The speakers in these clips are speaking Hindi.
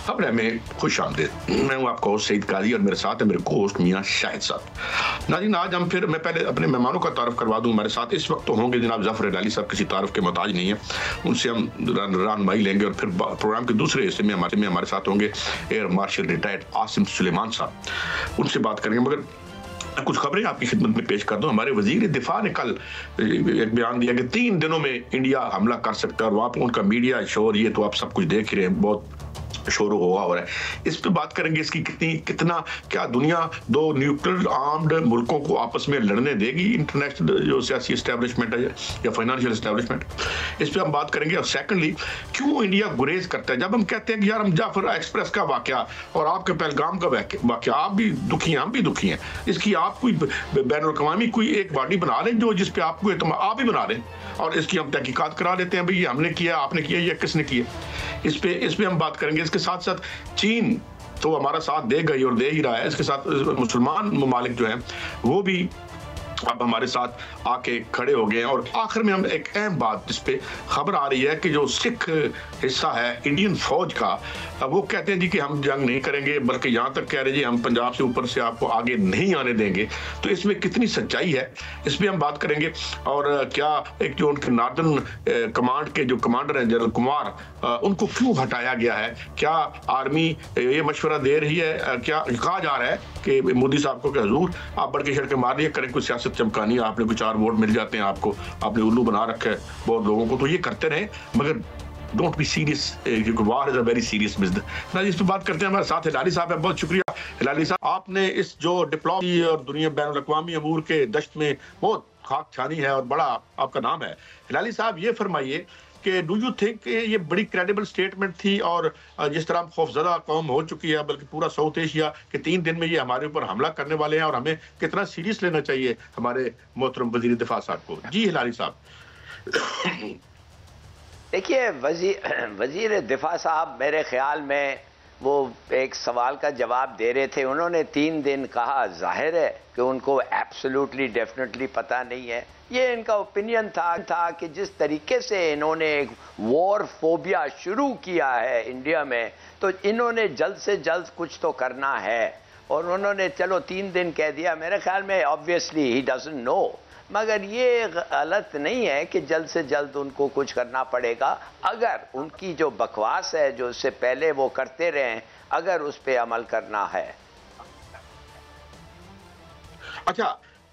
खबर में खुश आमदीद। मैं हूँ आपका होस्ट सईद काजी और मेरे साथ है मेरे को होस्ट मियां शाहिद साहब। नाज़रीन, आज मैं पहले अपने मेहमानों का तारुफ करवा दूं। हमारे साथ इस वक्त तो होंगे जनाब ज़फ़र हिलाली साहब, किसी तारुफ के मोहताज नहीं है, उनसे हम रहनुमाई लेंगे। और फिर प्रोग्राम के दूसरे हिस्से में हमारे साथ होंगे air marshal retired Asim Suleman साहब, उनसे बात करेंगे। मगर कुछ खबरें आपकी खिदमत में पेश कर दूं। हमारे वजीर दिफा ने कल एक बयान दिया कि 3 दिनों में इंडिया हमला कर सकता है, और वहां पर उनका मीडिया शोर, ये तो आप सब कुछ देख ही रहे हैं, बहुत शोर हुआ हो रहा है। इस पे बात करेंगे, इसकी कितना क्या दुनिया दो न्यूक्लियर आर्म्ड मुल्कों को आपस में लड़ने देगी, इंटरनेशनल जो सियासी एस्टेब्लिशमेंट है या फाइनेंशियल एस्टेब्लिशमेंट, इस पे हम बात करेंगे। और सेकंडली, क्यों इंडिया गुरेज करता है जब हम कहते हैं कि यार हम जाफर एक्सप्रेस का वाकया और आपके पहलगाम का वाकया, आप भी दुखी हैं, हम भी दुखी हैं, इसकी आप कोई बैनुल-अक़वामी कोई एक बॉडी बना लें जो जिस पे आपको आप ही बना लें, और इसकी हम तहकीकात करा लेते हैं, भाई ये हमने किया, आपने किया, या किसने किया। इस पे हम बात करेंगे। इसके साथ साथ चीन तो हमारा साथ देगा ही और दे ही रहा है, इसके साथ मुसलमान ममालिक जो हैं वो भी अब हमारे साथ आके खड़े हो गए हैं। और आखिर में हम एक अहम बात जिस पे खबर आ रही है कि जो सिख हिस्सा है इंडियन फौज का, वो कहते हैं जी कि हम जंग नहीं करेंगे, बल्कि यहाँ तक कह रहे जी हम पंजाब से ऊपर से आपको आगे नहीं आने देंगे। तो इसमें कितनी सच्चाई है, इस पर हम बात करेंगे। और क्या एक जो उनके नॉर्दर्न कमांड के जो कमांडर हैं जनरल कुमार, उनको क्यों हटाया गया है, क्या आर्मी ये मशवरा दे रही है, क्या कहा जा रहा है कि मोदी साहब को कि हुजूर आप बढ़ के छड़ के मार लिया करें, कोई सियासत चमकानी, आपने कोई 4 वोट मिल जाते हैं आपको, आपने उल्लू बना रखा है बहुत लोगों को, तो ये करते रहे, मगर डोंट बी सीरियस, क्योंकि वार is a very serious business ना। इस पर बात करते हैं, हमारे साथ हिलाली साहब है। बहुत शुक्रिया हिलाली साहब, आपने इस जो डिप्लोमेसी और दुनिया बैनुल-अक़वामी अमूर के दश्त में बहुत खाक छानी है और बड़ा आपका नाम है। हिलाली साहब, ये फरमाइए कि डू यू थिंक ये बड़ी क्रेडिबल स्टेटमेंट थी, और जिस तरह हम खौफजदा कौम हो चुकी है, बल्कि पूरा साउथ एशिया, कि 3 दिन में ये हमारे ऊपर हमला करने वाले हैं, और हमें कितना सीरियस लेना चाहिए हमारे मोहतरम वजीर दिफा साहब को। जी हिलाली साहब। देखिए, वजीर दिफा साहब मेरे ख्याल में वो एक सवाल का जवाब दे रहे थे, उन्होंने 3 दिन कहा, जाहिर है कि उनको एब्सोल्युटली डेफिनेटली पता नहीं है। ये इनका ओपिनियन था कि जिस तरीके से इन्होंने एक वॉर फोबिया शुरू किया है इंडिया में, तो इन्होंने जल्द से जल्द कुछ तो करना है, और उन्होंने चलो 3 दिन कह दिया। मेरे ख्याल में ऑब्वियसली ही डजंट नो, मगर ये गलत नहीं है कि जल्द से जल्द उनको कुछ करना पड़ेगा, अगर उनकी जो बकवास है जो उससे पहले वो करते रहे, अगर उस पर अमल करना है। अच्छा,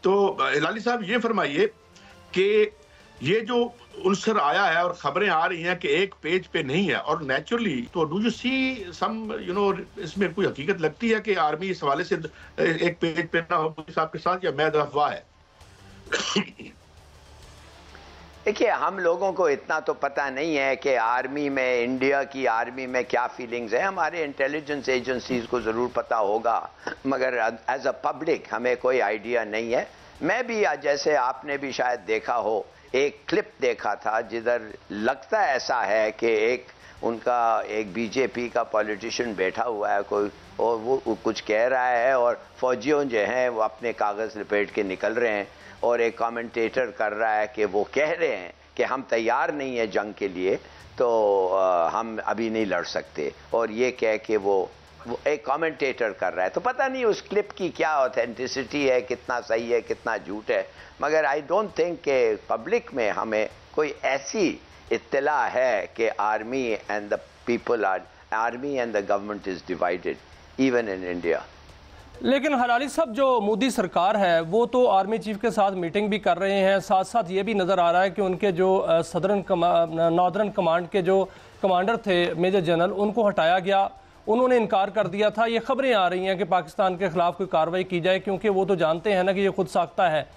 तो हिलाली साहब ये फरमाइए कि ये जो उनसर आया है और खबरें आ रही हैं कि एक पेज पे नहीं है, और नेचुरली तो डू यू सी सम इसमें कोई हकीकत लगती है कि आर्मी इस हवाले से एक पेज पे ना हो पुलिस आपके साथ, या महज अफवाह है? देखिए, हम लोगों को इतना तो पता नहीं है कि आर्मी में, इंडिया की आर्मी में क्या फीलिंग्स है। हमारे इंटेलिजेंस एजेंसीज को ज़रूर पता होगा, मगर एज अ पब्लिक हमें कोई आइडिया नहीं है। मैं भी, जैसे आपने भी शायद देखा हो, एक क्लिप देखा था जिधर लगता ऐसा है कि एक बीजेपी का पॉलिटिशियन बैठा हुआ है कोई, और वो कुछ कह रहा है, और फौजियों जो हैं वो अपने कागज़ लपेट के निकल रहे हैं, और एक कमेंटेटर कर रहा है कि वो कह रहे हैं कि हम तैयार नहीं है जंग के लिए, तो हम अभी नहीं लड़ सकते, और ये कह के वो एक कमेंटेटर कर रहा है। तो पता नहीं उस क्लिप की क्या ऑथेंटिसिटी है, कितना सही है, कितना झूठ है, मगर आई डोंट थिंक कि पब्लिक में हमें कोई ऐसी इत्तला है कि army and the government is divided even in India. लेकिन हलाली साहब, जो मोदी सरकार है वो तो आर्मी चीफ के साथ मीटिंग भी कर रहे हैं, साथ साथ ये भी नज़र आ रहा है कि उनके जो नॉर्दर्न कमांड के जो कमांडर थे मेजर जनरल, उनको हटाया गया, उन्होंने इनकार कर दिया था। ये खबरें आ रही हैं कि पाकिस्तान के ख़िलाफ़ कोई कार्रवाई की जाए, क्योंकि वो तो जानते हैं ना कि ये खुद साख्ता है।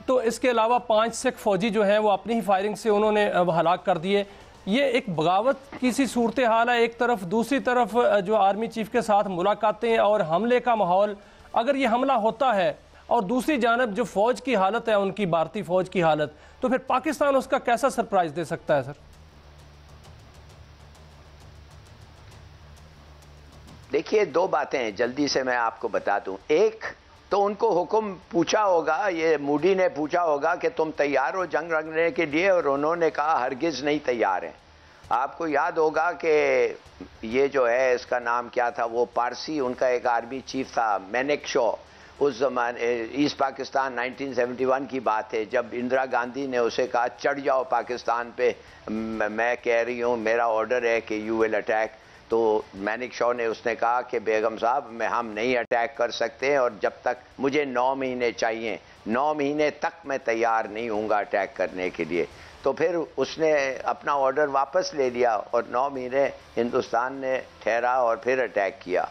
तो इसके अलावा 5 सिख फौजी जो हैं वो अपनी ही फायरिंग से उन्होंने हलाक कर दिए। ये एक बगावत की सी सूरत हाल है एक तरफ, दूसरी तरफ जो आर्मी चीफ के साथ मुलाकातें और हमले का माहौल। अगर ये हमला होता है और दूसरी जानब जो फ़ौज की हालत है, उनकी भारतीय फ़ौज की हालत, तो फिर पाकिस्तान उसका कैसा सरप्राइज़ दे सकता है? सर, देखिए, 2 बातें हैं, जल्दी से मैं आपको बता दूं। एक तो उनको हुक्म पूछा होगा, ये मोदी ने पूछा होगा कि तुम तैयार हो जंग लड़ने के लिए, और उन्होंने कहा हरगिज़ नहीं तैयार हैं। आपको याद होगा कि ये जो है इसका नाम क्या था, वो पारसी, उनका एक आर्मी चीफ था मैनेकशॉ। उस जमाने ईस्ट पाकिस्तान 1971 की बात है, जब इंदिरा गांधी ने उसे कहा चढ़ जाओ पाकिस्तान पे, मैं कह रही हूँ मेरा ऑर्डर है कि यू विल अटैक, तो मैनेकशॉ ने उसने कहा कि बेगम साहब हम नहीं अटैक कर सकते और जब तक मुझे 9 महीने चाहिए, 9 महीने तक मैं तैयार नहीं हूँगा अटैक करने के लिए। तो फिर उसने अपना ऑर्डर वापस ले लिया और 9 महीने हिंदुस्तान ने ठहरा और फिर अटैक किया।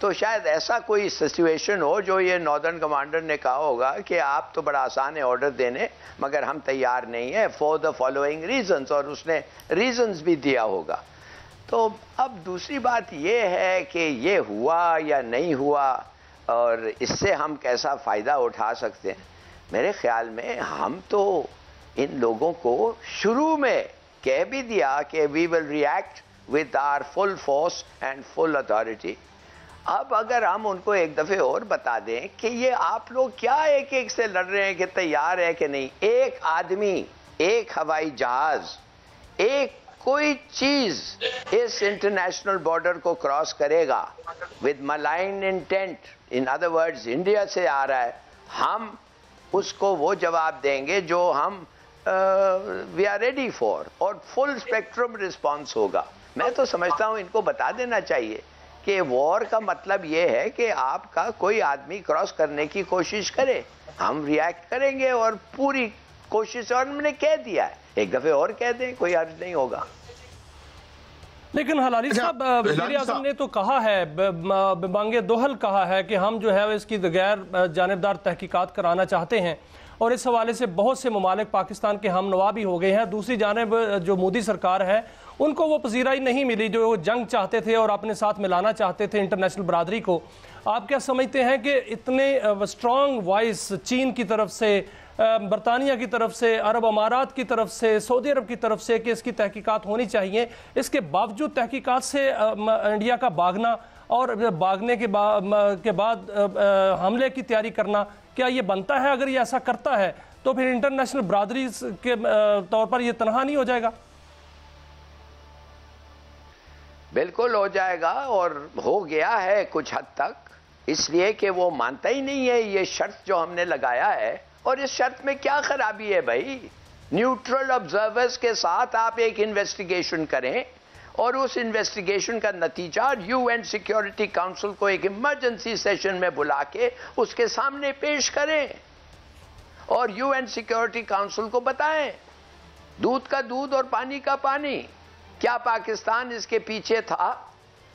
तो शायद ऐसा कोई सिचुएशन हो जो ये नॉर्दर्न कमांडर ने कहा होगा कि आप तो बड़ा आसान है ऑर्डर देने, मगर हम तैयार नहीं है फॉर द फॉलोइंग रीजंस, और उसने रीजंस भी दिया होगा। तो अब दूसरी बात ये है कि ये हुआ या नहीं हुआ और इससे हम कैसा फ़ायदा उठा सकते हैं। मेरे ख्याल में हम तो इन लोगों को शुरू में कह भी दिया कि we will react with our full force and full authority. अब अगर हम उनको एक दफ़े और बता दें कि ये आप लोग क्या एक एक से लड़ रहे हैं कि तैयार है कि नहीं, एक आदमी, एक हवाई जहाज़, एक कोई चीज इस इंटरनेशनल बॉर्डर को क्रॉस करेगा with malign intent, in other words India से आ रहा है, हम उसको वो जवाब देंगे जो हम वी आर रेडी फॉर, और फुल स्पेक्ट्रम रिस्पांस होगा। मैं तो समझता हूं इनको बता देना चाहिए कि वॉर का मतलब ये है कि आपका कोई आदमी क्रॉस करने की कोशिश करे, हम रिएक्ट करेंगे और पूरी कोशिश, और हमने कह दिया है, एक दफे और कह दें, कोई हर्ज नहीं होगा। लेकिन हलाली साहब, वज़ीर आज़म ने तो कहा है, बांगे दोहल कहा है कि हम जो है इसकी गैर जानिबदार तहकीकात कराना चाहते हैं, और इस हवाले से बहुत से ममालिक पाकिस्तान के हम नवा भी हो गए हैं। दूसरी जानिब जो मोदी सरकार है उनको वो पजीराई नहीं मिली जो जंग चाहते थे और अपने साथ मिलाना चाहते थे इंटरनेशनल बरादरी को। आप क्या समझते हैं कि इतने स्ट्रॉन्ग वॉइस चीन की तरफ से, बरतानिया की तरफ से, अरब अमारात की तरफ से, सऊदी अरब की तरफ से कि इसकी तहकीकात होनी चाहिए, इसके बावजूद तहकीकात से इंडिया का भागना और भागने के बाद हमले की तैयारी करना, क्या ये बनता है? अगर ये ऐसा करता है तो फिर इंटरनेशनल बरादरी के तौर पर ये तनहा नहीं हो जाएगा? बिल्कुल हो जाएगा, और हो गया है कुछ हद तक, इसलिए कि वो मानता ही नहीं है ये शर्त जो हमने लगाया है। और इस शर्त में क्या खराबी है भाई? न्यूट्रल ऑब्जर्वर्स के साथ आप एक इन्वेस्टिगेशन करें और उस इन्वेस्टिगेशन का नतीजा यूएन सिक्योरिटी काउंसिल को एक इमरजेंसी सेशन में बुला के उसके सामने पेश करें और यूएन सिक्योरिटी काउंसिल को बताएं, दूध का दूध और पानी का पानी, क्या पाकिस्तान इसके पीछे था?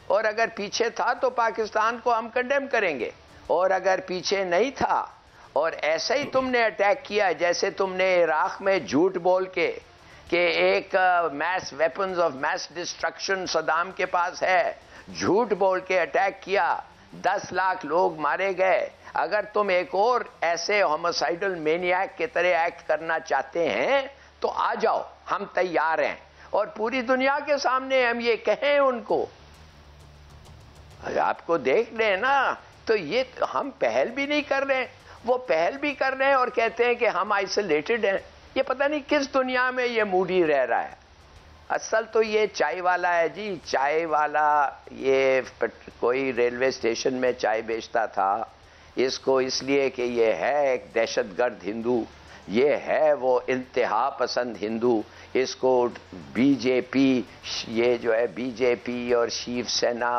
और अगर पीछे था तो पाकिस्तान को हम कंडेम करेंगे, और अगर पीछे नहीं था और ऐसे ही तुमने अटैक किया जैसे तुमने इराक में झूठ बोल के कि एक mass weapons of mass destruction Saddam के पास है, झूठ बोल के अटैक किया, 10 लाख लोग मारे गए, अगर तुम एक और ऐसे होमिसाइडल मेनियाक के तरह एक्ट करना चाहते हैं तो आ जाओ, हम तैयार हैं, और पूरी दुनिया के सामने हम ये कहें उनको। आपको देख रहे हैं ना, तो ये हम पहल भी नहीं कर रहे हैं, वो पहल भी कर रहे हैं और कहते हैं कि हम आइसोलेटेड हैं। ये पता नहीं किस दुनिया में ये मूडी रह रहा है। असल तो ये चाय वाला है जी, चाय वाला ये कोई रेलवे स्टेशन में चाय बेचता था, इसको इसलिए कि ये है एक दहशतगर्द हिंदू, ये है वो इंतहा पसंद हिंदू, इसको बीजेपी, ये जो है बीजेपी और शिवसेना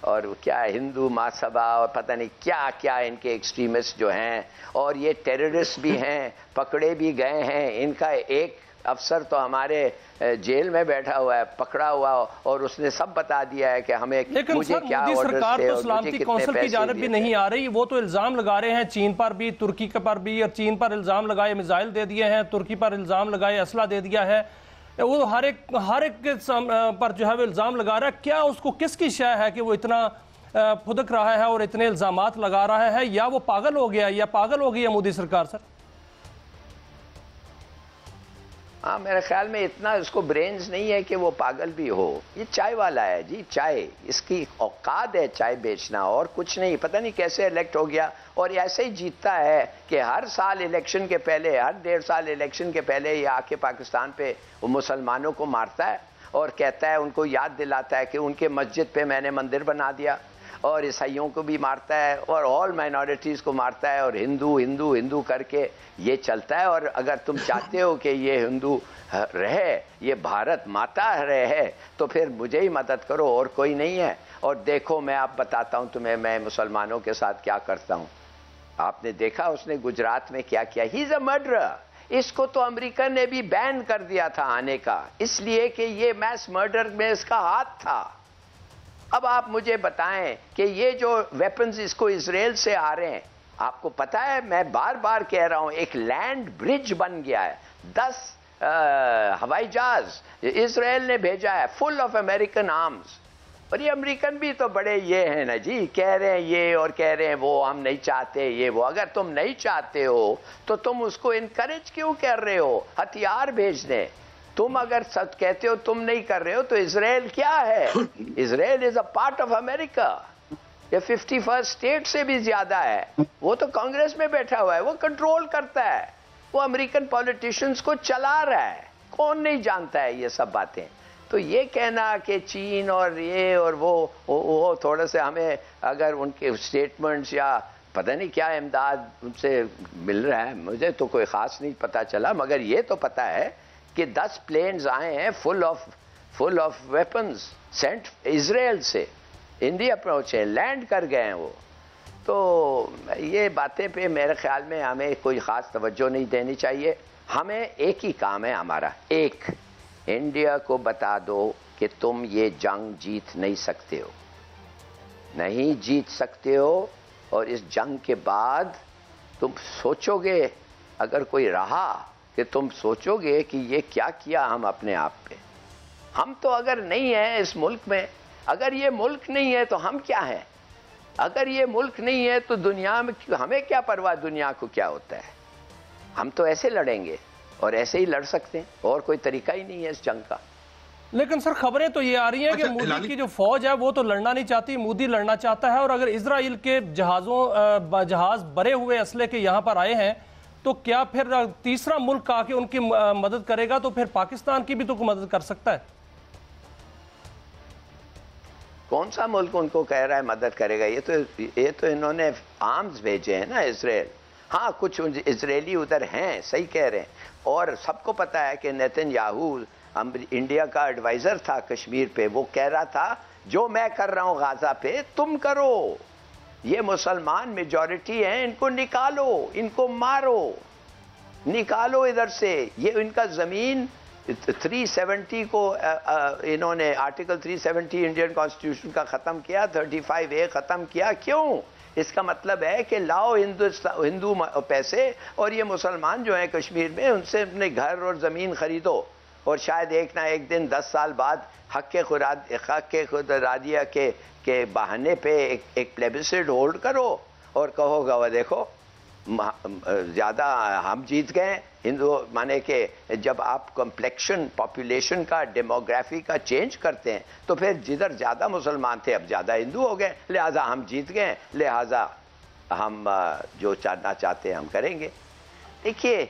और क्या हिंदू महासभा और पता नहीं क्या क्या इनके एक्सट्रीमिस्ट जो हैं, और ये टेररिस्ट भी हैं, पकड़े भी गए हैं। इनका एक अफसर तो हमारे जेल में बैठा हुआ है, पकड़ा हुआ, और उसने सब बता दिया है कि हमें मुझे क्या मोदी सरकार तो सलामती कौंसिल की जानिब भी नहीं आ रही। वो तो इल्ज़ाम लगा रहे हैं चीन पर भी, तुर्की पर भी, और चीन पर इल्ज़ाम लगाए मिसाइल दे दिए हैं, तुर्की पर इल्ज़ाम लगाए असला दे दिया है। वो हर एक पर जो है वो इल्ज़ाम लगा रहा है। क्या उसको किसकी शय है कि वो इतना फुदक रहा है और इतने इल्ज़ामात लगा रहा है? या वो पागल हो गया, या पागल हो गई है मोदी सरकार? सर हाँ, मेरे ख्याल में इतना इसको ब्रेन्स नहीं है कि वो पागल भी हो। ये चाय वाला है जी, चाय इसकी औकात है चाय बेचना, और कुछ नहीं। पता नहीं कैसे इलेक्ट हो गया, और ऐसे ही जीतता है कि हर साल इलेक्शन के पहले, हर 1.5 साल इलेक्शन के पहले ये आके पाकिस्तान पे वो मुसलमानों को मारता है। और कहता है, उनको याद दिलाता है कि उनके मस्जिद पे मैंने मंदिर बना दिया, और ईसाइयों को भी मारता है और ऑल माइनॉरिटीज़ को मारता है, और हिंदू हिंदू हिंदू करके ये चलता है। और अगर तुम चाहते हो कि ये हिंदू रहे, ये भारत माता रहे, तो फिर मुझे ही मदद करो, और कोई नहीं है। और देखो, मैं आप बताता हूँ तुम्हें, मैं मुसलमानों के साथ क्या करता हूँ। आपने देखा उसने गुजरात में क्या किया। He is a murderer. इसको तो अमेरिका ने भी बैन कर दिया था आने का, इसलिए कि ये मैस मर्डर में इसका हाथ था। अब आप मुझे बताएं कि ये जो वेपन्स इसको इजराइल से आ रहे हैं, आपको पता है, मैं बार बार कह रहा हूं, एक लैंड ब्रिज बन गया है। 10 हवाई जहाज इजराइल ने भेजा है फुल ऑफ अमेरिकन आर्म्स। और ये अमेरिकन भी तो बड़े ये हैं ना जी, कह रहे हैं ये और कह रहे हैं वो, हम नहीं चाहते ये वो। अगर तुम नहीं चाहते हो तो तुम उसको इनकरेज क्यों कर रहे हो हथियार भेजने? तुम अगर सच कहते हो तुम नहीं कर रहे हो, तो इजराइल क्या है? Israel is a part of America. ये 51st स्टेट से भी ज्यादा है। वो तो कांग्रेस में बैठा हुआ है, वो कंट्रोल करता है, वो अमेरिकन पॉलिटिशियंस को चला रहा है। कौन नहीं जानता है ये सब बातें? तो ये कहना कि चीन और ये और वो थोड़ा से हमें अगर उनके स्टेटमेंट्स या पता नहीं क्या इमदाद उनसे मिल रहा है, मुझे तो कोई ख़ास नहीं पता चला। मगर ये तो पता है कि 10 प्लेन्स आए हैं full of weapons sent Israel से, इंडिया पहुंचे, लैंड कर गए हैं वो। तो ये बातें पे मेरे ख्याल में हमें कोई ख़ास तवज्जो नहीं देनी चाहिए। हमें एक ही काम है हमारा, एक, इंडिया को बता दो कि तुम ये जंग जीत नहीं सकते हो, नहीं जीत सकते हो। और इस जंग के बाद तुम सोचोगे, अगर कोई रहा, कि तुम सोचोगे कि ये क्या किया हम अपने आप पे। हम तो अगर नहीं है इस मुल्क में, अगर ये मुल्क नहीं है तो हम क्या हैं? अगर ये मुल्क नहीं है तो दुनिया में हमें क्या परवाह, दुनिया को क्या होता है? हम तो ऐसे लड़ेंगे और ऐसे ही लड़ सकते हैं, और कोई तरीका ही नहीं है इस जंग का। लेकिन सर, खबरें तो ये आ रही हैं कि मोदी की जो फौज है वो तो लड़ना नहीं चाहती, मोदी लड़ना चाहता है। और अगर इजराइल के जहाज भरे हुए असले के यहाँ पर आए हैं, तो क्या फिर तीसरा मुल्क आके उनकी मदद करेगा? तो फिर पाकिस्तान की भी तो मदद कर सकता है। कौन सा मुल्क उनको कह रहा है मदद करेगा? ये तो इन्होंने आर्म्स भेजे हैं ना इजराइल। हाँ, कुछ इजरायली उधर हैं, सही कह रहे हैं। और सबको पता है कि नेतन्याहू इंडिया का एडवाइजर था कश्मीर पे, वो कह रहा था जो मैं कर रहा हूं गाजा पे तुम करो। ये मुसलमान मेजॉरिटी हैं, इनको निकालो, इनको मारो, निकालो इधर से। ये इनका जमीन 370 को इन्होंने आर्टिकल 370 इंडियन कॉन्स्टिट्यूशन का ख़त्म किया, 35A ख़त्म किया। क्यों? इसका मतलब है कि लाओ हिंदू पैसे, और ये मुसलमान जो हैं कश्मीर में, उनसे अपने घर और ज़मीन ख़रीदो, और शायद एक ना एक दिन 10 साल बाद हक़ के खुदरादिया के बहाने पे एक प्लेबिसिट होल्ड करो और कहोगा वो देखो ज़्यादा हम जीत गए। हिंदू माने कि जब आप कम्प्लेक्शन पॉपुलेशन का, डेमोग्राफी का चेंज करते हैं, तो फिर जिधर ज़्यादा मुसलमान थे अब ज़्यादा हिंदू हो गए, लिहाजा हम जीत गए, लिहाजा हम जो चाहना चाहते हैं हम करेंगे। देखिए,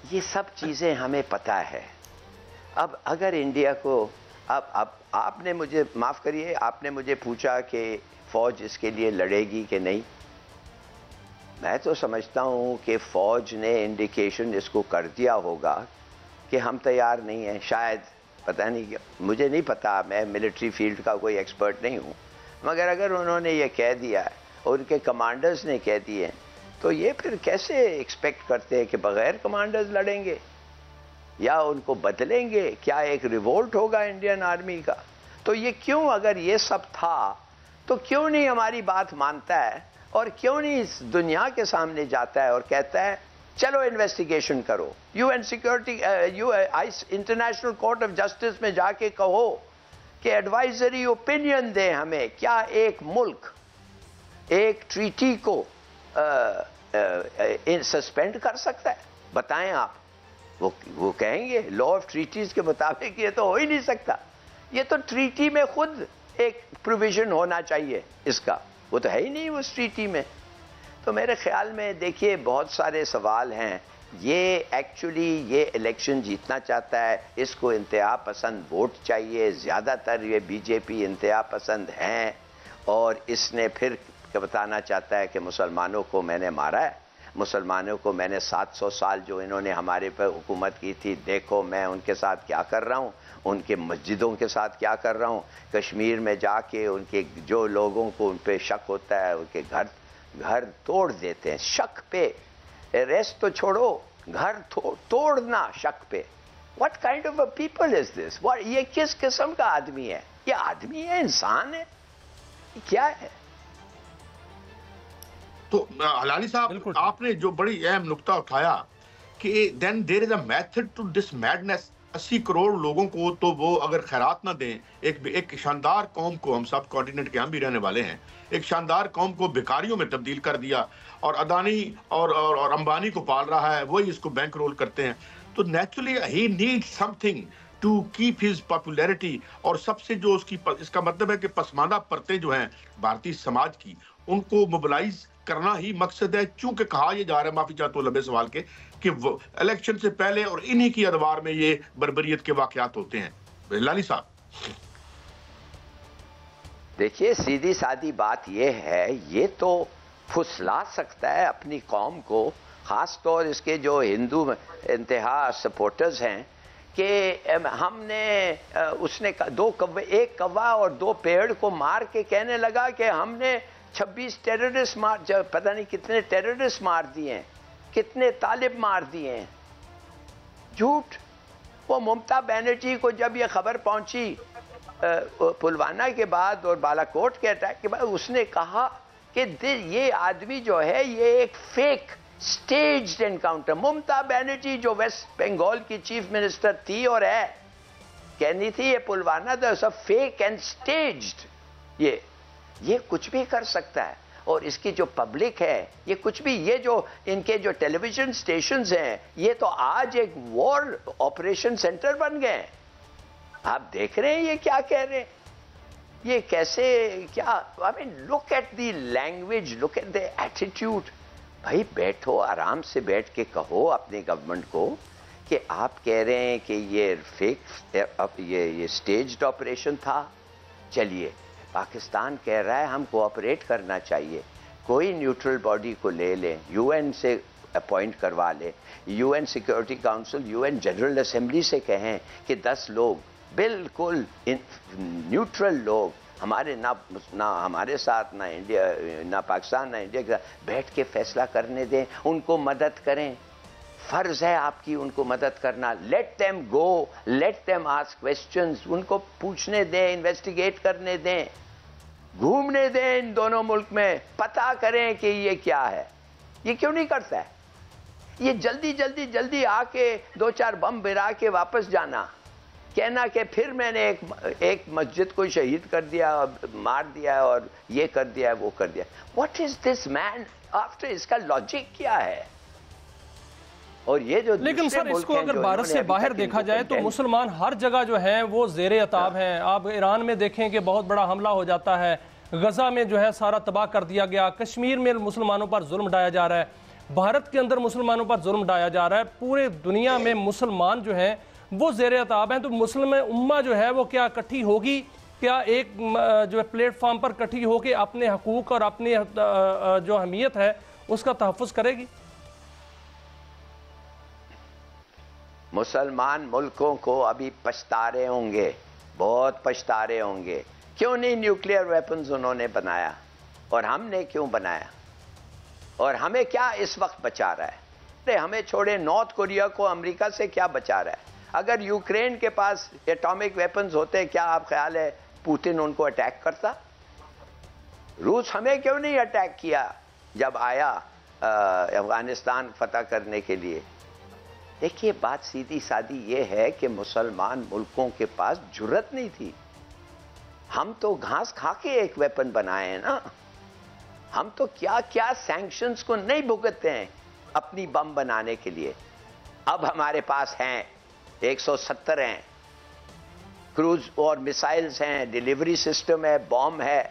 ये सब चीज़ें हमें पता है। अब अगर इंडिया को अब आपने मुझे माफ़ करिए, आपने मुझे पूछा कि फ़ौज इसके लिए लड़ेगी कि नहीं। मैं तो समझता हूँ कि फ़ौज ने इंडिकेशन इसको कर दिया होगा कि हम तैयार नहीं हैं। शायद, पता नहीं, मुझे नहीं पता, मैं मिलिट्री फील्ड का कोई एक्सपर्ट नहीं हूँ, मगर अगर उन्होंने ये कह दिया है और उनके कमांडर्स ने कह दिए हैं, तो ये फिर कैसे एक्सपेक्ट करते हैं कि बग़ैर कमांडर्स लड़ेंगे या उनको बदलेंगे? क्या एक रिवोल्ट होगा इंडियन आर्मी का? तो ये क्यों, अगर ये सब था तो क्यों नहीं हमारी बात मानता है, और क्यों नहीं इस दुनिया के सामने जाता है और कहता है चलो इन्वेस्टिगेशन करो, UN security international court of justice में जाके कहो कि एडवाइजरी ओपिनियन दे हमें। क्या एक मुल्क एक ट्रीटी को सस्पेंड कर सकता है? बताएं आप। वो कहेंगे लॉ ऑफ ट्रीटीज के मुताबिक ये तो हो ही नहीं सकता। ये तो ट्रीटी में खुद एक प्रोविजन होना चाहिए इसका, वो तो है ही नहीं उस ट्रीटी में। तो मेरे ख्याल में देखिए बहुत सारे सवाल हैं ये एक्चुअली ये इलेक्शन जीतना चाहता है, इसको इंतहा पसंद वोट चाहिए, ज़्यादातर ये बीजेपी इंतहा पसंद हैं, और इसने फिर बताना चाहता है कि मुसलमानों को मैंने मारा है, मुसलमानों को मैंने 700 साल जो इन्होंने हमारे पर हुकूमत की थी, देखो मैं उनके साथ क्या कर रहा हूँ, उनके मस्जिदों के साथ क्या कर रहा हूँ, कश्मीर में जाके उनके जो लोगों को उन पर शक होता है उनके घर तोड़ देते हैं शक पे। अरेस्ट तो छोड़ो, घर तोड़ना शक पे। What kind of a people is this? ये किस किस्म का आदमी है? ये आदमी है, इंसान है, क्या है? तो हलाली साहब, आपने जो बड़ी अहम नुक्ता उठाया कि then there is a method to this madness. 80 crore लोगों को तो वो अगर खैरात ना दें, एक शानदार कौम को, हम सब कॉन्टिनेंट के हम भी रहने वाले हैं, एक शानदार कौम को भिखारियों में तब्दील कर दिया, और अदानी और अंबानी को पाल रहा है, वही इसको बैंक रोल करते हैं। तो नेचुरली ही need something to keep his popularity. और सबसे जो इसका मतलब है कि पसमानदा परतें जो हैं भारतीय समाज की, उनको मोबिलाइज करना ही मकसद है। चूंकि कहा यह जा रहा है, माफी चाहता हूं लंबे सवाल के, कि इलेक्शन से पहले और इन्हीं की अदवार में ये बर्बरियत के वाकयात होते हैं। लाली साहब देखिए, सीधी सादी बात ये है, ये तो फुसला सकता है अपनी कौम को, खास तौर इसके जो हिंदू इंतहा सपोर्टर्स हैं, कि हमने उसने एक कौवा और 2 पेड़ को मार के कहने लगा कि हमने 26 टेररिस्ट पता नहीं कितने टेररिस्ट मार दिए हैं, कितने तालिब मार दिए हैं। झूठ। वो ममता बनर्जी को जब ये खबर पहुंची पुलवामा के बाद और बालाकोट के अटैक के बाद, उसने कहा कि ये आदमी जो है ये एक fake staged encounter. Mamata Banerjee जो वेस्ट बंगाल की चीफ मिनिस्टर थी और है, कहनी थी ये Pulwama the fake and staged. ये कुछ भी कर सकता है, और इसकी जो पब्लिक है ये कुछ भी, ये जो इनके जो टेलीविजन स्टेशंस हैं, ये तो आज एक वॉर ऑपरेशन सेंटर बन गए। आप देख रहे हैं ये क्या कह रहे हैं, ये कैसे, क्या, I mean look at the language, look at the attitude. भाई बैठो, आराम से बैठ के कहो अपनी गवर्नमेंट को कि आप कह रहे हैं कि ये फेक, ये स्टेज्ड ऑपरेशन था। चलिए, पाकिस्तान कह रहा है हम कोऑपरेट करना चाहिए, कोई न्यूट्रल बॉडी को ले लें, यूएन से अपॉइंट करवा ले, UN security council, UN general assembly से कहें कि 10 लोग बिल्कुल न्यूट्रल लोग, हमारे ना हमारे साथ, ना इंडिया, ना पाकिस्तान, ना इंडिया के साथ बैठ के फैसला करने दें, उनको मदद करें। फर्ज है आपकी उनको मदद करना। Let them go, let them ask questions, उनको पूछने दें, इन्वेस्टिगेट करने दें, घूमने दें इन दोनों मुल्क में, पता करें कि ये क्या है। ये क्यों नहीं करता है? ये जल्दी आके 2-4 बम गिरा के वापस जाना, कहना कि फिर मैंने एक मस्जिद को शहीद कर दिया, मार दिया, और ये कर दिया, वो कर दिया। What is this man after? इसका लॉजिक क्या है? और ये जो, लेकिन सर इसको अगर भारत से बाहर देखा जाए तो मुसलमान हर जगह जो है वो ज़ेरे अताब हैं। आप ईरान में देखें कि बहुत बड़ा हमला हो जाता है, गजा में जो है सारा तबाह कर दिया गया, कश्मीर में मुसलमानों पर जुल्म ढाया जा रहा है, भारत के अंदर मुसलमानों पर जुल्म ढाया जा रहा है, पूरे दुनिया में मुसलमान जो हैं वो ज़ेरे अताब हैं। तो मुस्लिम उम्मा जो है वो क्या इकट्ठी होगी? क्या एक जो है प्लेटफॉर्म पर इकट्ठी होकर अपने हकूक़ और अपनी जो अहमियत है उसका तहफ़्फ़ुज़ करेगी? मुसलमान मुल्कों को अभी पछता रहे होंगे, बहुत पछता रहे होंगे। क्यों नहीं न्यूक्लियर वेपन्स उन्होंने बनाया, और हमने क्यों बनाया? और हमें क्या इस वक्त बचा रहा है? हमें छोड़े नॉर्थ कोरिया को अमेरिका से क्या बचा रहा है? अगर यूक्रेन के पास एटॉमिक वेपन्स होते, क्या आप ख्याल है पुतिन उनको अटैक करता? रूस हमें क्यों नहीं अटैक किया जब आया अफगानिस्तान फतह करने के लिए? देखिए, बात सीधी सादी ये है कि मुसलमान मुल्कों के पास जुर्रत नहीं थी। हम तो घास खा के एक वेपन बनाए हैं ना। हम तो क्या क्या सैंक्शंस को नहीं भुगतते हैं अपनी बम बनाने के लिए। अब हमारे पास हैं 170 हैं, क्रूज और मिसाइल्स हैं, डिलीवरी सिस्टम है, बॉम्ब है,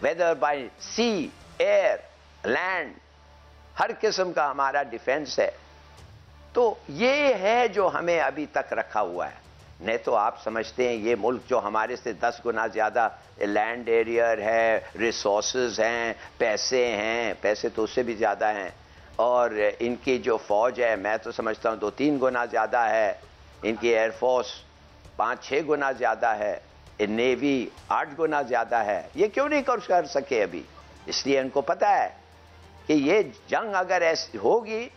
whether by sea, air, land, हर किस्म का हमारा डिफेंस है। तो ये है जो हमें अभी तक रखा हुआ है। नहीं तो आप समझते हैं ये मुल्क जो हमारे से 10 गुना ज़्यादा लैंड एरिया है, रिसोर्सेज हैं, पैसे तो उससे भी ज़्यादा हैं, और इनकी जो फ़ौज है मैं तो समझता हूँ 2-3 गुना ज़्यादा है, इनकी एयरफोर्स 5-6 गुना ज़्यादा है, नेवी 8 गुना ज़्यादा है। ये क्यों नहीं कर सके अभी? इसलिए इनको पता है कि ये जंग अगर ऐसी होगी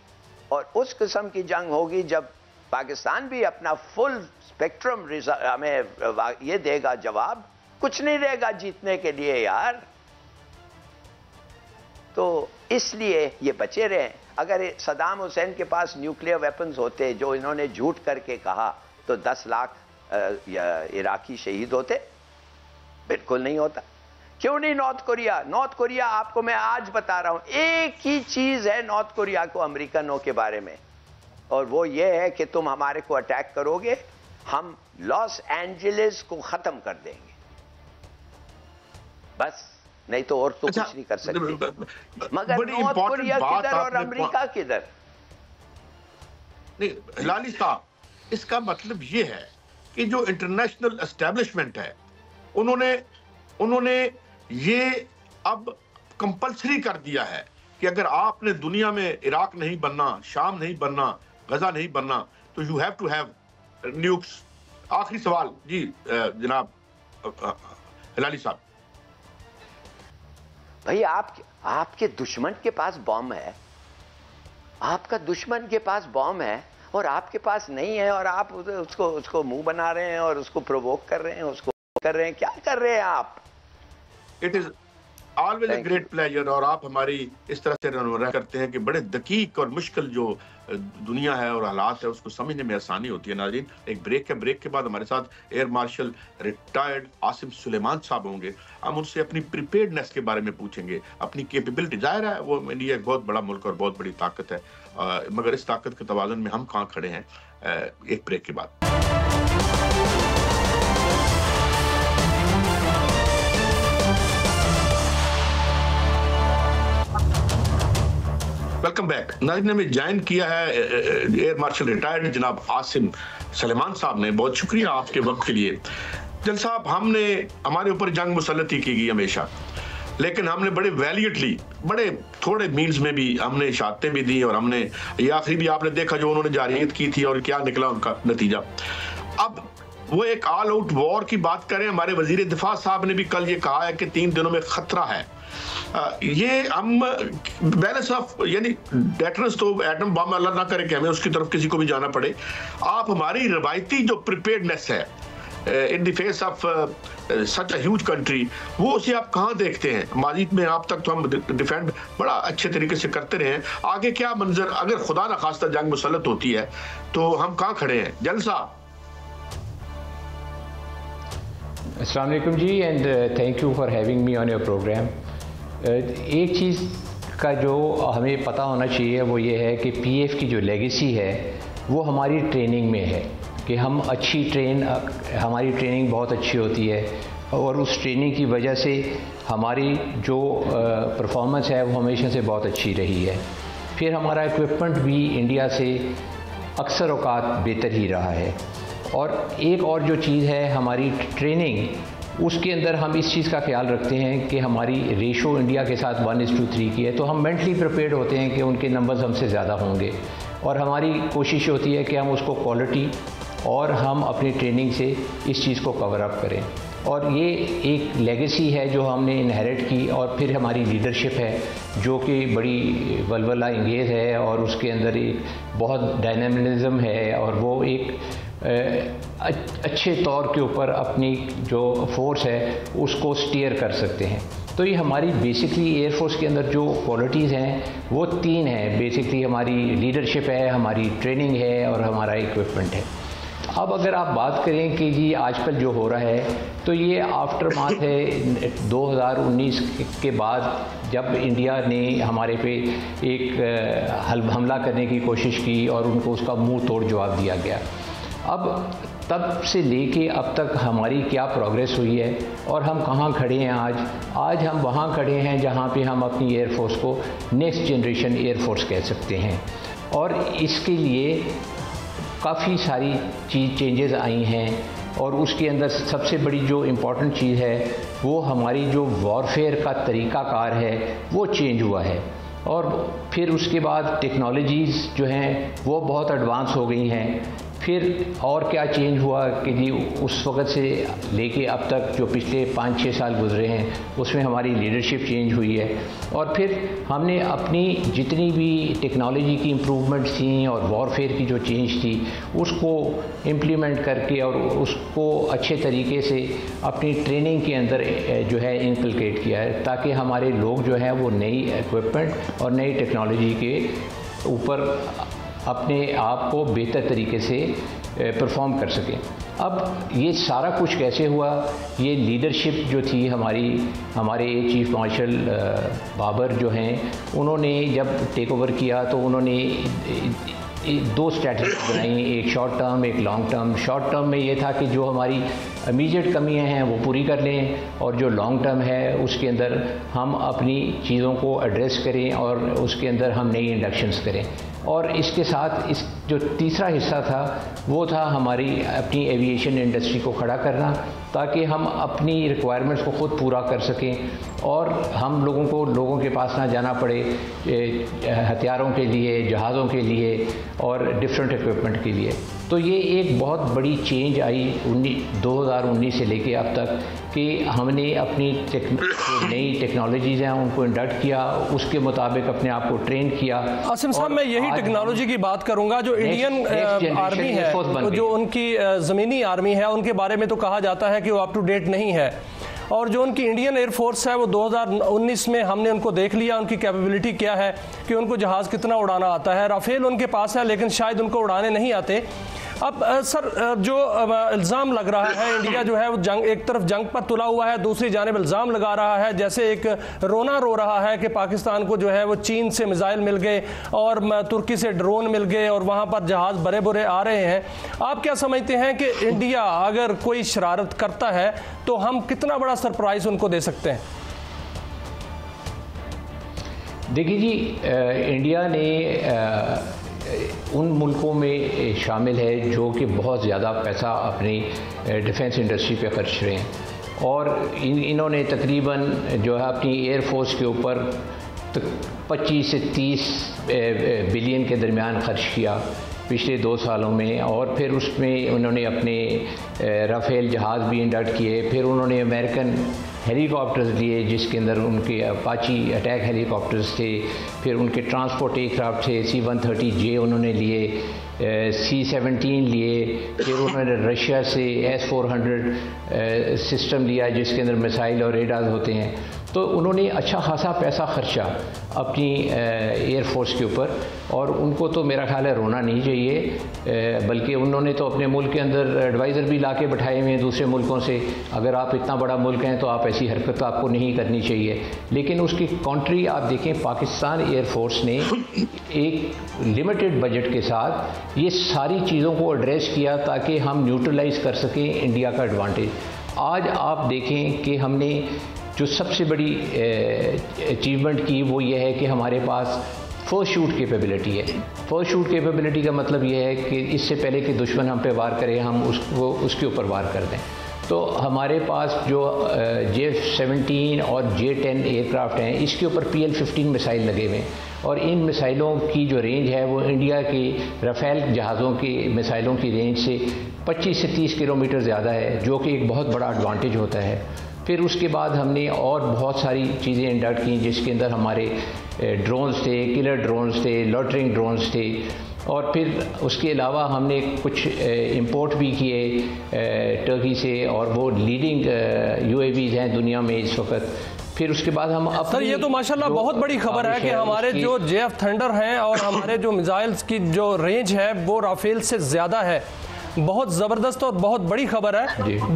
और उस किस्म की जंग होगी जब पाकिस्तान भी अपना फुल स्पेक्ट्रम हमें ये देगा जवाब, कुछ नहीं रहेगा जीतने के लिए यार। तो इसलिए ये बचे रहे। अगर सदाम हुसैन के पास न्यूक्लियर वेपन्स होते जो इन्होंने झूठ करके कहा तो 10 लाख इराकी शहीद होते? बिल्कुल नहीं होता। क्यों नहीं नॉर्थ कोरिया आपको मैं आज बता रहा हूं, एक ही चीज है नॉर्थ कोरिया को अमेरिकनों के बारे में, और वो ये है कि तुम हमारे को अटैक करोगे, हम लॉस एंजलिस को खत्म कर देंगे, बस, नहीं तो और तो कुछ नहीं कर सकते। मगर नॉर्थ कोरिया किधर और अमेरिका किधर? नहीं लाली साहब, इसका मतलब ये है कि जो इंटरनेशनल एस्टेब्लिशमेंट है उन्होंने ये अब कंपल्सरी कर दिया है कि अगर आपने दुनिया में इराक नहीं बनना, शाम नहीं बनना, गजा नहीं बनना, तो you have to have nukes. आखिरी सवाल जी जनाब हिलाली साहब। भाई आपके दुश्मन के पास बॉम्ब है, आपका दुश्मन के पास बॉम्ब है और आपके पास नहीं है, और आप उसको मुंह बना रहे हैं और उसको प्रोवोक कर रहे हैं, उसको कर रहे हैं, क्या कर रहे हैं आप? It is always a great pleasure. और आप हमारी इस तरह से रनोरा करते हैं कि बड़े दकीक और मुश्किल जो दुनिया है और हालात है उसको समझने में आसानी होती है। नाज़रीन, एक ब्रेक है, ब्रेक के बाद हमारे साथ air marshal retired Asim Suleman साहब होंगे। हम उनसे अपनी प्रिपेयर्डनेस के बारे में पूछेंगे, अपनी कैपेबिलिटी। जाहिर है वो इंडिया एक बहुत बड़ा मुल्क और बहुत बड़ी ताकत है, मगर इस ताकत के तवाज़ुन में हम कहाँ खड़े हैं, एक ब्रेक के बाद। Welcome back. नाज़रीन, ने ज्वाइन किया है एयर मार्शल रिटायर्ड जनाब आसिम सुलेमान साहब ने। बहुत शुक्रिया आपके वक्त के लिए। जल साहब, हमारे ऊपर जंग मुसल्लत ही की गई हमेशा, लेकिन हमने बड़े वैलियंटली, बड़े थोड़े मीन्स में भी हमने शहादतें भी दी, और हमने ये आखिरी भी आपने देखा जो उन्होंने जारियत की थी और क्या निकला उनका नतीजा। अब वो एक ऑल आउट वॉर की बात करें, हमारे वजीर दिफा साहब ने भी कल ये कहा है कि 3 दिनों में खतरा है। ये हम बैलेंस ऑफ, यानी डेटरेंस तो एटम बम, अल्लाह ना करे कि हमें उसकी तरफ किसी को भी जाना पड़े। आप हमारी रवायती जो प्रिपेयर्डनेस है in the face of such a huge country, वो उसे आप कहाँ देखते हैं? माजी में आप तक तो हम डिफेंड बड़ा अच्छे तरीके से करते रहे हैं, आगे क्या मंजर, अगर खुदा ना खास्ता जंग मुसल्लत होती है तो हम कहाँ खड़े हैं? जलसा। अस्सलाम वालेकुम जी, and thank you for having me on your program. एक चीज़ का जो हमें पता होना चाहिए वो ये है कि पीएफ की जो लेगेसी है वो हमारी ट्रेनिंग में है, कि हम हमारी ट्रेनिंग बहुत अच्छी होती है, और उस ट्रेनिंग की वजह से हमारी जो परफॉर्मेंस है वो हमेशा से बहुत अच्छी रही है। फिर हमारा इक्विपमेंट भी इंडिया से अक्सर औकात बेहतर ही रहा है। और एक और जो चीज़ है हमारी ट्रेनिंग, उसके अंदर हम इस चीज़ का ख्याल रखते हैं कि हमारी रेशो इंडिया के साथ 1:3 की है, तो हम मेंटली प्रिपेयर्ड होते हैं कि उनके नंबर्स हमसे ज़्यादा होंगे, और हमारी कोशिश होती है कि हम उसको क्वालिटी और हम अपनी ट्रेनिंग से इस चीज़ को कवर अप करें। और ये एक लेगेसी है जो हमने इनहेरिट की, और फिर हमारी लीडरशिप है जो कि बड़ी वलवला इंगेज है, और उसके अंदर एक बहुत डायनामिज्म है, और वो एक अच्छे तौर के ऊपर अपनी जो फोर्स है उसको स्टीयर कर सकते हैं। तो ये हमारी बेसिकली एयरफोर्स के अंदर जो क्वालिटीज़ हैं वो 3 हैं बेसिकली। हमारी लीडरशिप है, हमारी ट्रेनिंग है, और हमारा इक्विपमेंट है। अब अगर आप बात करें कि जी आजकल जो हो रहा है, तो ये आफ्टर मार्च है 2019 के बाद, जब इंडिया ने हमारे पे एक हमला करने की कोशिश की और उनको उसका मुंह तोड़ जवाब दिया गया। अब तब से लेके अब तक हमारी क्या प्रोग्रेस हुई है और हम कहाँ खड़े हैं आज हम वहाँ खड़े हैं जहाँ पे हम अपनी एयरफोर्स को नेक्स्ट जनरेशन एयरफोर्स कह सकते हैं। और इसके लिए काफ़ी सारी चेंजेस आई हैं। और उसके अंदर सबसे बड़ी जो इम्पॉर्टेंट चीज़ है वो हमारी जो वॉरफेयर का तरीक़ाकार है वो चेंज हुआ है। और फिर उसके बाद टेक्नोलॉजीज़ जो हैं वो बहुत एडवांस हो गई हैं। फिर और क्या चेंज हुआ कि जी उस वक़्त से लेके अब तक जो पिछले 5-6 साल गुजरे हैं उसमें हमारी लीडरशिप चेंज हुई है। और फिर हमने अपनी जितनी भी टेक्नोलॉजी की इम्प्रूवमेंट थी और वॉरफेयर की जो चेंज थी उसको इम्प्लीमेंट करके और उसको अच्छे तरीके से अपनी ट्रेनिंग के अंदर जो है इनकलकेट किया है, ताकि हमारे लोग जो हैं वो नई इक्विपमेंट और नई टेक्नोलॉजी के ऊपर अपने आप को बेहतर तरीके से परफॉर्म कर सकें। अब ये सारा कुछ कैसे हुआ, ये लीडरशिप जो थी हमारे चीफ मार्शल बाबर जो हैं, उन्होंने जब टेक ओवर किया तो उन्होंने 2 स्ट्रैटेजी बनाई, एक शॉर्ट टर्म एक लॉन्ग टर्म। शॉर्ट टर्म में ये था कि जो हमारी इमीडिएट कमियां हैं वो पूरी कर लें, और जो लॉन्ग टर्म है उसके अंदर हम अपनी चीज़ों को एड्रेस करें और उसके अंदर हम नई इंडक्शंस करें। और इसके साथ इस जो तीसरा हिस्सा था वो था हमारी अपनी एविएशन इंडस्ट्री को खड़ा करना, ताकि हम अपनी रिक्वायरमेंट्स को ख़ुद पूरा कर सकें और हम लोगों के पास ना जाना पड़े हथियारों के लिए, जहाज़ों के लिए और डिफरेंट इक्विपमेंट के लिए। तो ये एक बहुत बड़ी चेंज आई 2019 से लेके अब तक कि हमने अपनी नई टेक्नोलॉजीज़ हैं उनको इंडक्ट किया, उसके मुताबिक अपने आप को ट्रेन किया। आसिम साहब, मैं यही टेक्नोलॉजी की बात करूंगा। जो इंडियन आर्मी है, जो उनकी ज़मीनी आर्मी है, उनके बारे में तो कहा जाता है कि वो अप टू डेट नहीं है, और जो उनकी इंडियन एयरफोर्स है वो 2019 में हमने उनको देख लिया, उनकी कैपेबिलिटी क्या है कि उनको जहाज़ कितना उड़ाना आता है। राफेल उनके पास है लेकिन शायद उनको उड़ाने नहीं आते। अब सर, जो इल्ज़ाम लग रहा है, इंडिया जो है वो एक तरफ जंग पर तुला हुआ है, दूसरी जानिब इल्ज़ाम लगा रहा है, जैसे एक रोना रो रहा है कि पाकिस्तान को जो है वो चीन से मिसाइल मिल गए और तुर्की से ड्रोन मिल गए और वहाँ पर जहाज़ बड़े बुरे आ रहे हैं। आप क्या समझते हैं कि इंडिया अगर कोई शरारत करता है तो हम कितना बड़ा सरप्राइज़ उनको दे सकते हैं? देखिए जी, इंडिया ने उन मुल्कों में शामिल है जो कि बहुत ज़्यादा पैसा अपनी डिफेंस इंडस्ट्री पे खर्च रहे हैं, और इन्होंने तकरीबन जो है अपनी एयरफोर्स के ऊपर 25 से 30 बिलियन के दरमियान खर्च किया पिछले 2 सालों में। और फिर उसमें उन्होंने अपने राफेल जहाज़ भी इंडक्ट किए, फिर उन्होंने अमेरिकन हेलीकॉप्टर्स लिए जिसके अंदर उनके अपाची अटैक हेलीकॉप्टर्स थे, फिर उनके ट्रांसपोर्ट एयरक्राफ्ट थे, C-130J उन्होंने लिए, C-17 लिए, फिर उन्होंने रशिया से S-400 सिस्टम लिया जिसके अंदर मिसाइल और रेडार होते हैं। तो उन्होंने अच्छा खासा पैसा खर्चा अपनी एयरफोर्स के ऊपर, और उनको तो मेरा ख्याल है रोना नहीं चाहिए, बल्कि उन्होंने तो अपने मुल्क के अंदर एडवाइज़र भी ला के बैठाए हुए हैं दूसरे मुल्कों से। अगर आप इतना बड़ा मुल्क हैं तो आप ऐसी हरकत आपको नहीं करनी चाहिए। लेकिन उसकी कॉन्ट्री आप देखें, पाकिस्तान एयरफोर्स ने एक लिमिटेड बजट के साथ ये सारी चीज़ों को एड्रेस किया ताकि हम न्यूट्रलाइज़ कर सकें इंडिया का एडवांटेज। आज आप देखें कि हमने जो सबसे बड़ी अचीवमेंट की वो ये है कि हमारे पास फर्स्ट शूट कैपेबिलिटी है। फर्स्ट शूट कैपेबिलिटी का मतलब ये है कि इससे पहले कि दुश्मन हम पे वार करे हम उसके ऊपर वार कर दें। तो हमारे पास जो J-17 और J-10 एयरक्राफ्ट हैं, इसके ऊपर PL-15 मिसाइल लगे हुए हैं, और इन मिसाइलों की जो रेंज है वो इंडिया की राफेल जहाज़ों की मिसाइलों की रेंज से 25 से 30 किलोमीटर ज़्यादा है, जो कि एक बहुत बड़ा एडवांटेज होता है। फिर उसके बाद हमने और बहुत सारी चीज़ें इंडक्ट की जिसके अंदर हमारे ड्रोन्स थे, किलर ड्रोन्स थे, लॉटरिंग ड्रोन्स थे, और फिर उसके अलावा हमने कुछ इंपोर्ट भी किए टर्की से, और वो लीडिंग UAVs हैं दुनिया में इस वक्त। फिर उसके बाद हम सर, ये तो माशाल्लाह बहुत बड़ी खबर है कि हमारे जो JF थंडर हैं और हमारे जो मिसाइल्स की जो रेंज है वो राफेल से ज़्यादा है। बहुत ज़बरदस्त और बहुत बड़ी खबर है।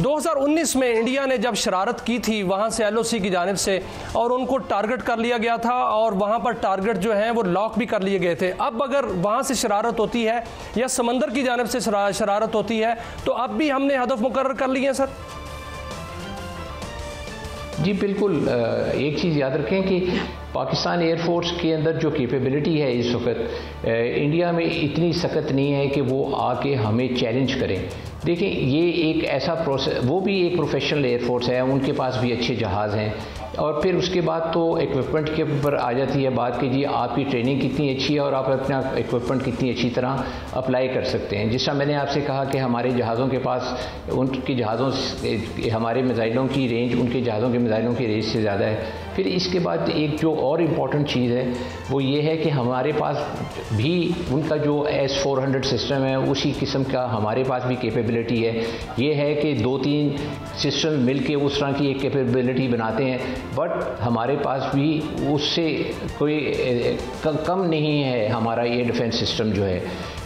2019 में इंडिया ने जब शरारत की थी वहाँ से LOC की जानिब से, और उनको टारगेट कर लिया गया था, और वहाँ पर टारगेट जो है वो लॉक भी कर लिए गए थे। अब अगर वहाँ से शरारत होती है या समंदर की जानिब से शरारत होती है तो अब भी हमने हदफ मुकर्रर कर लिए हैं सर? जी बिल्कुल, एक चीज़ याद रखें कि पाकिस्तान एयरफोर्स के अंदर जो कैपेबिलिटी है इस वक्त इंडिया में इतनी सख्त नहीं है कि वो आके हमें चैलेंज करें। देखें, ये एक ऐसा प्रोसेस, वो भी एक प्रोफेशनल एयरफोर्स है, उनके पास भी अच्छे जहाज़ हैं, और फिर उसके बाद तो इक्विपमेंट के ऊपर आ जाती है बात कि जी आपकी ट्रेनिंग कितनी अच्छी है और आप अपना इक्विपमेंट कितनी अच्छी तरह अप्लाई कर सकते हैं। जिस तरह मैंने आपसे कहा कि हमारे जहाज़ों के पास, उनके जहाज़ों, हमारे मिसाइलों की रेंज उनके जहाज़ों के मिसाइलों की रेंज से ज़्यादा है। फिर इसके बाद एक जो और इम्पॉर्टेंट चीज़ है वो ये है कि हमारे पास भी उनका जो S-400 सिस्टम है उसी किस्म का हमारे पास भी कैपेबिलिटी है। ये है कि 2-3 सिस्टम मिल के उस तरह की एक कैपेबिलिटी बनाते हैं, बट हमारे पास भी उससे कोई कम नहीं है हमारा ये डिफेंस सिस्टम जो है।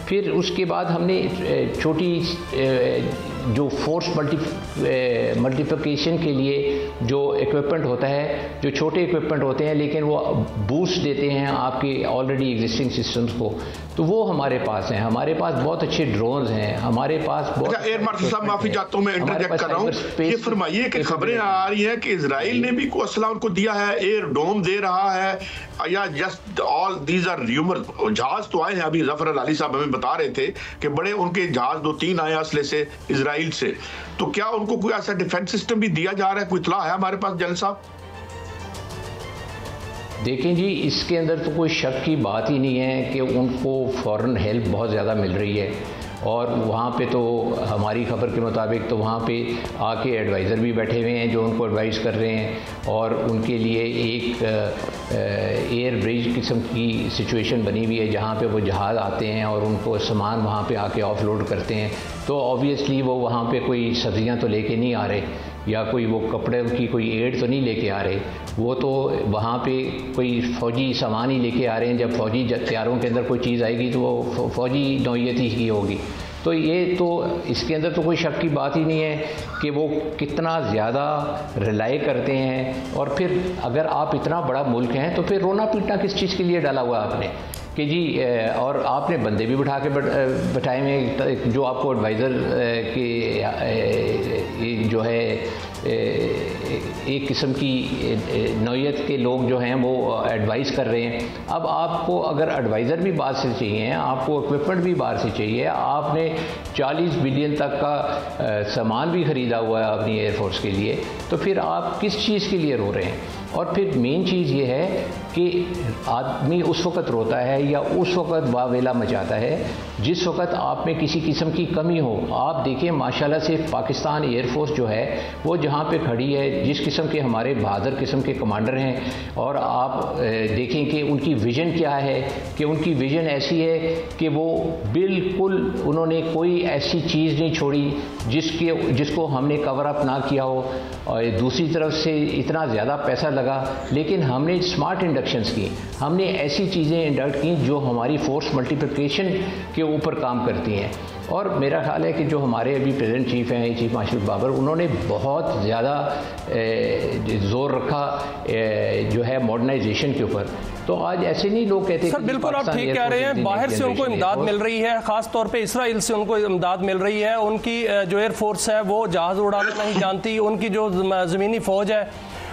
फिर उसके बाद हमने छोटी जो फोर्स मल्टीप्लिकेशन के लिए जो इक्विपमेंट होता है, जो छोटे इक्विपमेंट होते हैं लेकिन वो बूस्ट देते हैं आपके ऑलरेडी एग्जिस्टिंग सिस्टम्स को, तो वो हमारे पास हैं। हमारे पास बहुत अच्छे ड्रोन्स हैं, हमारे पास बहुत। अच्छा, एयर मार्शल साहब माफी चाहता हूँ, मैं इंटरजेक्ट कर रहा हूँ। ये फरमाइए कि खबरें आ रही हैं कि इजराइल ने भी कोई असला उनको दिया है, एयर डोम दे रहा है, या just all these are rumour? जहाज तो आए हैं, अभी जफर अली साहब हमें बता रहे थे कि बड़े उनके जहाज 2-3 आए असले से इजराइल से, तो क्या उनको कोई ऐसा डिफेंस सिस्टम भी दिया जा रहा है? कोई इत्तला है हमारे पास जनरल साहब? देखें जी, इसके अंदर तो कोई शक की बात ही नहीं है कि उनको फ़ॉरेन हेल्प बहुत ज़्यादा मिल रही है, और वहाँ पे तो हमारी खबर के मुताबिक तो वहाँ पे आके एडवाइज़र भी बैठे हुए हैं जो उनको एडवाइस कर रहे हैं, और उनके लिए एक एयर ब्रिज किस्म की सिचुएशन बनी हुई है जहाँ पे वो जहाज़ आते हैं और उनको सामान वहाँ पे आके ऑफलोड करते हैं। तो ऑब्वियसली वो वहाँ पे कोई सब्जियाँ तो लेके नहीं आ रहे, या कोई वो कपड़े की कोई एड तो नहीं लेके आ रहे, वो तो वहाँ पे कोई फ़ौजी सामान ही लेके आ रहे हैं। जब फ़ौजी तैयारों के अंदर कोई चीज़ आएगी तो वो फ़ौजी नौइयत ही की होगी। तो ये तो इसके अंदर तो कोई शक की बात ही नहीं है कि वो कितना ज़्यादा रिलाई करते हैं। और फिर अगर आप इतना बड़ा मुल्क हैं तो फिर रोना पीटना किस चीज़ के लिए डाला हुआ आपने कि जी, और आपने बंदे भी बिठा के बैठाए हुए जो आपको एडवाइज़र के जो है एक किस्म की नौइयत के लोग जो हैं वो एडवाइस कर रहे हैं। अब आपको अगर एडवाइज़र भी बाहर से चाहिए, आपको इक्विपमेंट भी बाहर से चाहिए, आपने 40 बिलियन तक का सामान भी ख़रीदा हुआ है अपनी एयरफोर्स के लिए, तो फिर आप किस चीज़ के लिए रो रहे हैं? और फिर मेन चीज़ ये है कि आदमी उस वक़्त रोता है या उस वक़्त वावेला मचाता है जिस वक़्त आप में किसी किस्म की कमी हो। आप देखें माशाल्लाह से पाकिस्तान एयरफोर्स जो है वो जहाँ पे खड़ी है, जिस किस्म के हमारे बहादुर किस्म के कमांडर हैं, और आप देखें कि उनकी विज़न क्या है, कि उनकी विज़न ऐसी है कि वो बिल्कुल उन्होंने कोई ऐसी चीज़ नहीं छोड़ी जिसको हमने कवर अप ना किया हो। और दूसरी तरफ से इतना ज़्यादा पैसा लगा, लेकिन हमने स्मार्ट इंडक्शंस की, हमने ऐसी चीज़ें इंडक्ट की जो हमारी फोर्स मल्टीप्लिकेशन के ऊपर काम करती हैं। और मेरा ख्याल है कि जो हमारे अभी प्रेजेंट चीफ हैं, चीफ मार्शल बाबर, उन्होंने बहुत ज़्यादा जोर रखा जो है मॉडर्नाइजेशन के ऊपर। तो आज ऐसे नहीं लोग कहते सर, बिल्कुल आप ठीक कह रहे हैं, बाहर से उनको इमदाद मिल रही है, ख़ास तौर पे इसराइल से उनको इमदाद मिल रही है। उनकी जो एयरफोर्स है वो जहाज़ उड़ाना नहीं जानती, उनकी जो ज़मीनी फ़ौज है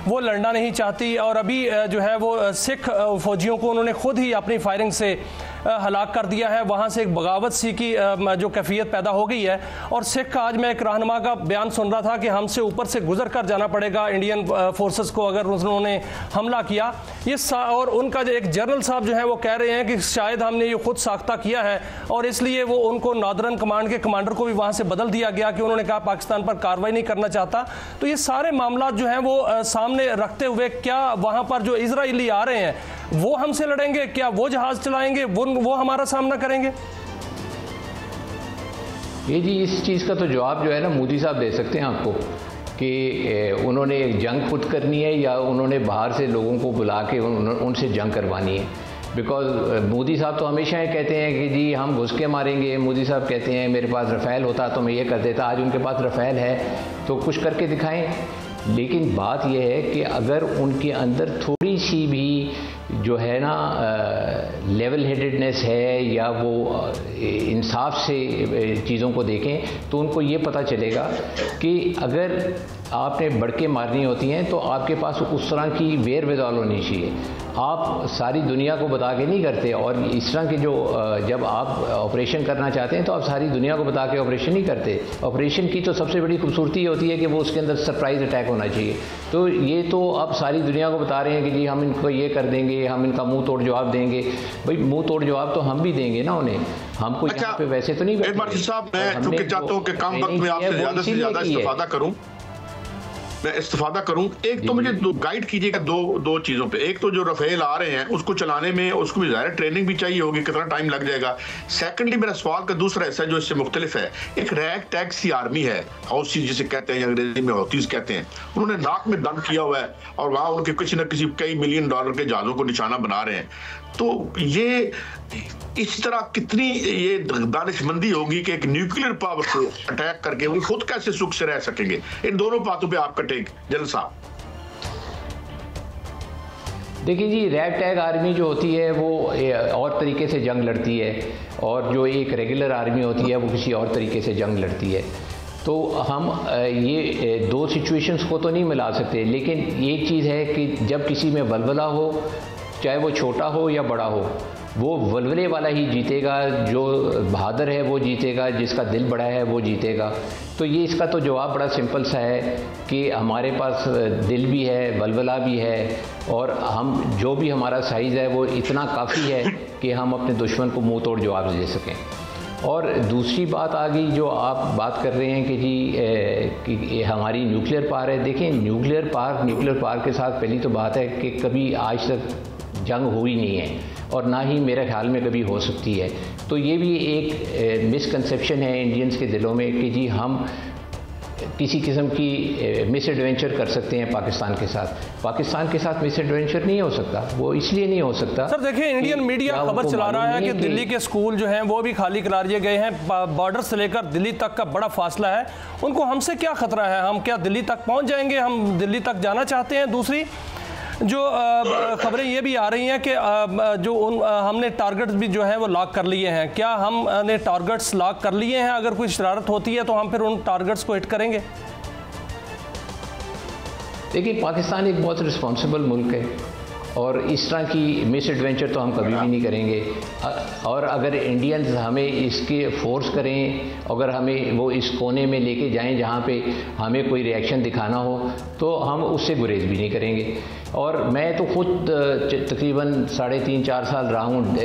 वो लड़ना नहीं चाहती, और अभी जो है वो सिख फौजियों को उन्होंने खुद ही अपनी फायरिंग से हलाक कर दिया है। वहाँ से एक बगावत सी की जो कैफियत पैदा हो गई है। और सिख का आज मैं एक रहनुमा का बयान सुन रहा था कि हमसे ऊपर से गुजर कर जाना पड़ेगा इंडियन फोर्सेस को अगर उन्होंने हमला किया। ये और उनका जो एक जनरल साहब जो है वो कह रहे हैं कि शायद हमने ये खुद साख्ता किया है, और इसलिए वो उनको नॉर्दर्न कमांड के कमांडर को भी वहाँ से बदल दिया गया कि उन्होंने कहा पाकिस्तान पर कार्रवाई नहीं करना चाहता। तो ये सारे मामला जो हैं वो सामने रखते हुए क्या वहाँ पर जो इजरायली आ रहे हैं वो हमसे लड़ेंगे? क्या वो जहाज चलाएंगे? वो हमारा सामना करेंगे? ये जी इस चीज़ का तो जवाब जो है ना मोदी साहब दे सकते हैं आपको, कि उन्होंने जंग खुद करनी है या उन्होंने बाहर से लोगों को बुला के उनसे जंग करवानी है। बिकॉज मोदी साहब तो हमेशा ये कहते हैं कि जी हम घुस के मारेंगे। मोदी साहब कहते हैं मेरे पास रफ़ेल होता तो मैं ये कर देता। आज उनके पास रफ़ेल है तो कुछ करके दिखाएं। लेकिन बात यह है कि अगर उनके अंदर थोड़ी सी भी जो है ना लेवल हेडेडनेस है या वो इंसाफ से चीज़ों को देखें तो उनको ये पता चलेगा कि अगर आपने बढ़के मारनी होती हैं तो आपके पास उस तरह की वेयर विदाल होनी चाहिए। आप सारी दुनिया को बता के नहीं करते, और इस तरह के जो जब आप ऑपरेशन करना चाहते हैं तो आप सारी दुनिया को बता के ऑपरेशन नहीं करते। ऑपरेशन की तो सबसे बड़ी खूबसूरती होती है कि वो उसके अंदर सरप्राइज़ अटैक होना चाहिए। तो ये तो आप सारी दुनिया को बता रहे हैं कि जी हम इनको ये कर देंगे, हम इनका मुंह तोड़ जवाब देंगे। भाई मुंह तोड़ जवाब तो हम भी देंगे ना उन्हें, हमको यहाँ पे वैसे तो नहीं बैठे। साहब मैं चूंकि चाहता हूँ कि कम वक्त में आपसे ज़्यादा से ज़्यादा इस्तेफादा करूँ, मैं इस्तेफादा करूं। एक तो मुझे गाइड कीजिएगा दो चीजों पे। एक तो जो रफेल आ रहे हैं उसको चलाने में उसको भी ज़ाहिर ट्रेनिंग भी चाहिए होगी, कितना टाइम लग जाएगा। सेकंडली मेरा सवाल का दूसरा हिस्सा जो इससे मुख्तलिफ है, एक रैग टैग सी आर्मी है, हाउसी जिसे कहते हैं, अंग्रेजी में हौतीज कहते हैं, उन्होंने नाक में दम किया हुआ है और वहां उनके किसी न किसी कई मिलियन डॉलर के जहाजों को निशाना बना रहे हैं। तो ये इस तरह कितनी ये दानिशमंदी होगी कि एक न्यूक्लियर पावर को अटैक करके वो खुद कैसे सुख से रह सकेंगे? इन दोनों बातों पे आपका टेक जनरल साहब। देखिए जी, रैग टैग आर्मी जो होती है वो और तरीके से जंग लड़ती है, और जो एक रेगुलर आर्मी होती है वो किसी और तरीके से जंग लड़ती है। तो हम ये दो सिचुएशंस को तो नहीं मिला सकते, लेकिन एक चीज़ है कि जब किसी में वलवला हो, चाहे वो छोटा हो या बड़ा हो, वो वलवले वाला ही जीतेगा। जो बहादुर है वो जीतेगा, जिसका दिल बड़ा है वो जीतेगा। तो ये इसका तो जवाब बड़ा सिंपल सा है कि हमारे पास दिल भी है, वलवला भी है, और हम जो भी हमारा साइज़ है वो इतना काफ़ी है कि हम अपने दुश्मन को मुंह तोड़ जवाब दे सकें। और दूसरी बात आ गई जो आप बात कर रहे हैं कि जी कि हमारी न्यूक्लियर पावर है। देखिए, न्यूक्लियर पावर के साथ पहली तो बात है कि कभी आज तक जंग हुई नहीं है, और ना ही मेरे ख्याल में कभी हो सकती है। तो ये भी एक मिसकंसेप्शन है इंडियंस के दिलों में कि जी हम किसी किस्म की मिस एडवेंचर कर सकते हैं पाकिस्तान के साथ। पाकिस्तान के साथ मिस एडवेंचर नहीं हो सकता। वो इसलिए नहीं हो सकता। सर देखिए, इंडियन मीडिया खबर चला रहा है कि दिल्ली के स्कूल जो हैं वो भी खाली करा दिए गए हैं। बॉर्डर से लेकर दिल्ली तक का बड़ा फासला है, उनको हमसे क्या खतरा है? हम क्या दिल्ली तक पहुंच जाएंगे? हम दिल्ली तक जाना चाहते हैं। दूसरी जो खबरें ये भी आ रही हैं कि जो हमने टारगेट्स भी जो है वो लॉक कर लिए हैं। क्या हमने टारगेट्स लॉक कर लिए हैं? अगर कोई शरारत होती है तो हम फिर उन टारगेट्स को हिट करेंगे? देखिए, पाकिस्तान एक बहुत रिस्पॉन्सिबल मुल्क है, और इस तरह की मिस एडवेंचर तो हम कभी भी नहीं करेंगे। और अगर इंडियंस हमें इसके फोर्स करें, अगर हमें वो इस कोने में लेके जाएं जहाँ पे हमें कोई रिएक्शन दिखाना हो, तो हम उससे गुरेज भी नहीं करेंगे। और मैं तो खुद तकरीबन 3.5-4 साल रहा हूँ